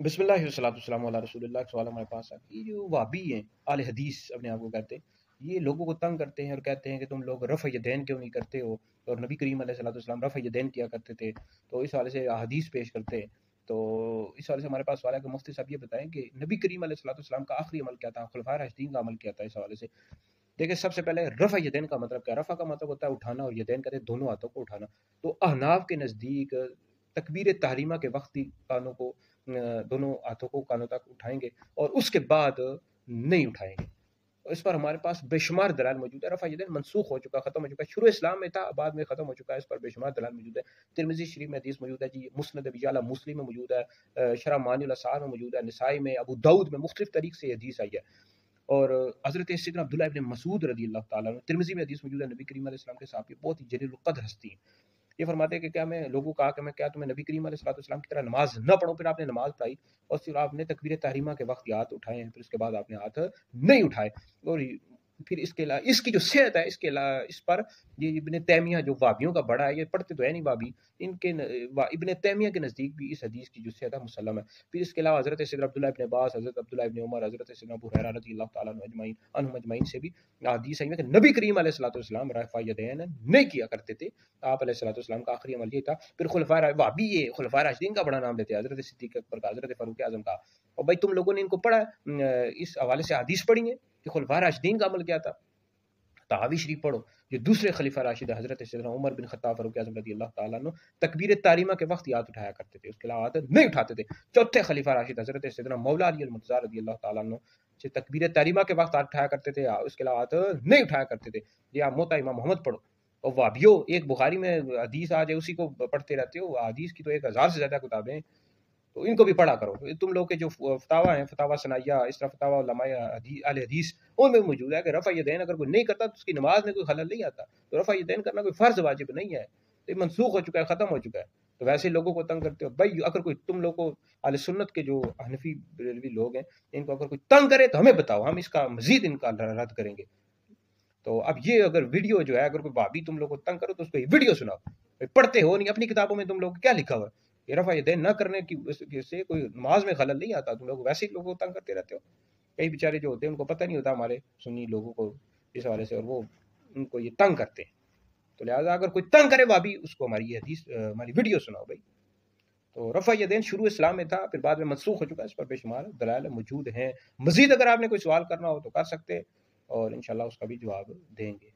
बिस्मिल्लाह वस्सलातु वस्सलामु अला रसूलिल्लाह। सवाल हमारे पास है कि जो वहाबी हैं, आले हदीस अपने आप को कहते हैं, ये लोगों को तंग करते हैं और कहते हैं कि तुम लोग रफ़ यदैन क्यों नहीं करते हो, और नबी करीम अलैहिस्सलातु वस्सलाम रफ़ यदैन किया करते थे। तो इस हवाले से हदीस पेश करते हैं। तो इस हवाले से हमारे पास सवाल है कि मुफ्ती साहब ये बताएं कि नबी करीम अलैहिस्सलातु वस्सलाम का आखिरी अमल क्या था, खुलफाए राशिदीन का अमल क्या था। इस हवाले से देखिए, सबसे पहले रफ़ा यदैन का मतलब क्या है? रफ़ा का मतलब होता है उठाना, और यदैन कहते हैं दोनों हाथों को उठाना। तो अहनाफ के नज़दीक तकबीर तहरीमा के वक्त ही कानों को दोनों हाथों को कानों तक उठाएंगे और उसके बाद नहीं उठाएंगे। इस पर हमारे पास बेशुमार दलाल मौजूद है। रफ़ा यदैन मनसूख हो चुका, खत्म हो चुका है। शुरू इस्लाम में था, बाद में खत्म हो चुका है। इस पर बेशुमार दलाल मौजूद है। तिरमिज़ी शरीफ में हदीस मौजूद है जी, मुस्नद अबी यअला मुस्लिम में मौजूद है, शरह मानिउल असार में मौजूद है, निसाई में, अबू दाऊद में मुख्तलिफ तरीक़ से हदीस आई है। और हज़रत सैयदना अब्दुल्लाह इब्न मसूद रज़ी अल्लाह ताला अन्हु, तिरमिज़ी में हदीस मौजूद है, नबी करीम अलैहि सलाम के साहबी, बहुत ही जलील क़द्र हस्ती हैं। ये फरमाते हैं कि क्या मैं लोगों को कहा कि मैं क्या तुम्हें नबी करीम अलैहि सलाम की तरह नमाज न पढ़ूं? फिर आपने नमाज पढ़ाई और फिर आपने तकबीर तहरीमा के वक्त हाथ उठाए हैं, फिर उसके बाद आपने हाथ नहीं उठाए। और फिर इसके अलावा इसकी जो सेहत है, इसके अलावा इस पर ये इब्न तैमिया जो वाबियों का बड़ा है, ये पढ़ते तो है नहीं वाबी, इनके इब्न तैमिया के नज़दीक भी इस हदीस की जो सेहत है मुसल्लम है। फिर इसके अलावा हज़रत सैयदना अब्दुल्लाह इब्न अब्बास, हज़रत अब्दुल्लाह इब्न उमर, हज़रत सैयदना अबू हुरैरा रज़ियल्लाहु ताला अन्हुम अजमईन से भी हदीस आई है कि नबी करीम अलैहिस्सलाम रफ़ा यदैन नहीं किया करते थे। आप अलैहिस्सलाम का आखिरी अमल ये था। फिर खुलफाए वहाबी ये खुलफाए राशिदीन का बड़ा नाम लेते हैं, हज़रत सिद्दीक़ अकबर का, हज़रत फारूक आज़म का। और भाई तुम लोगों ने इनको पढ़ा इस हवाले से हदीस पढ़ी है कि खुलफाए राशिदीन का अमल क्या था? तहावी शरीफ पढ़ो, जो दूसरे खलीफा राशिद हज़रत सैयदना उमर बिन खत्ताब फारूक आज़म रज़ियल्लाहु ताला अन्हु तकबीर तारीमा के वक्त हाथ उठाया करते थे, उसके अलावा हाथ नहीं उठाते थे। चौथे खलीफा राशिद हज़रत सैयदना मौला अली अल मुर्तज़ा रज़ियल्लाहु ताला अन्हु से तकबीर तारीमा के वक्त हाथ उठाया करते थे, उसके अलावा हाथ नहीं उठाया करते थे। ये आप मोता इमाम मोहम्मद पढ़ो। और वाबियो एक बुखारी में हदीस आ जाए उसी को पढ़ते रहते हो। हदीस की तो 1000 से ज़्यादा किताबें हैं, तो इनको भी पढ़ा करो। तुम लोग के जो फतावा हैं, फतावा सनाइया, इस तरह फतावा उलमाए अहले हदीस, उनमें मौजूद है कि रफ़ा यदैन अगर कोई नहीं करता तो उसकी नमाज में कोई खलल नहीं आता। तो रफ़ा यदैन करना कोई फ़र्ज़ वाजिब नहीं है, तो ये मनसूख हो चुका है, ख़त्म हो चुका है। तो वैसे लोगों को तंग करते हो भाई, अगर कोई तुम लोग को अहले सुन्नत के जो हनफी बरेलवी लोग हैं, इनको अगर कोई तंग करे तो हमें बताओ, हम इसका मज़ीद इनका रद्द करेंगे। तो अब ये अगर वीडियो जो है, अगर कोई भाभी तुम लोग को तंग करो तो उसको ये वीडियो सुनाओ। पढ़ते हो नहीं, अपनी किताबों में तुम लोग क्या लिखा हुआ है? ये रफ़ा यदैन न करने की से कोई नमाज में खलल नहीं आता। तुम लोग वैसे ही लोगों को तंग करते रहते हो। कई बेचारे जो होते हैं उनको पता नहीं होता हमारे सुन्नी लोगों को इस हवाले से, और वो उनको ये तंग करते हैं। तो लिहाजा अगर कोई तंग करे भाभी, उसको हमारी ये हदीस हमारी वीडियो सुनाओ भाई। तो रफ़ा यदैन शुरू इस्लाम में था, फिर बाद में मनसूख हो चुका है। इस पर बेशुमार दलाइल मौजूद हैं। मज़ीद अगर आपने कोई सवाल करना हो तो कर सकते हैं और इंशाअल्लाह उसका भी जवाब देंगे।